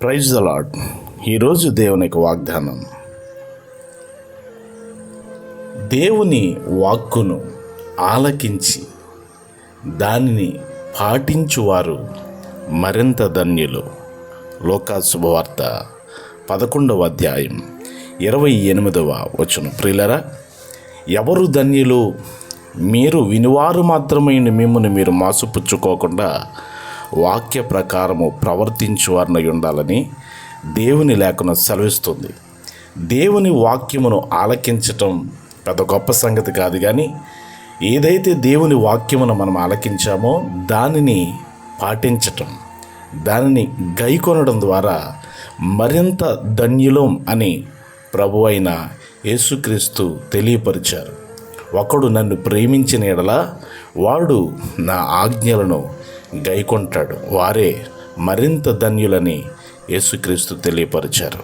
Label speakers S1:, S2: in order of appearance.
S1: Praise the lord. ఈరోజు దేవుని యొక్క వాగ్దానం, దేవుని వాక్కును ఆలకించి దానిని పాటించువారు మరింత ధన్యులు. లోకా శుభవార్త 11వ అధ్యాయం 28వ వచనం. ప్రియులరా, ఎవరు ధన్యులు? మీరు వినువారు మాత్రమైన మిమ్మును మీరు మోసపుచ్చుకోకుండా వాక్య ప్రకారము ప్రవర్తించువారినై ఉండాలని దేవుని లేఖనం సెలవిస్తుంది. దేవుని వాక్యమును ఆలకించటం పెద్ద గొప్ప సంగతి కాదు, కానీ ఏదైతే దేవుని వాక్యమును మనం ఆలకించామో దానిని పాటించటం, దానిని గైకొనడం ద్వారా మరింత ధన్యులం అని ప్రభువైన యేసుక్రీస్తు తెలియపరిచారు. ఒకడు నన్ను ప్రేమించిన యెడల వాడు నా ఆజ్ఞలను గైకొంటాడు, వారే మరింత ధన్యులని యేసుక్రీస్తు తెలియపరిచారు.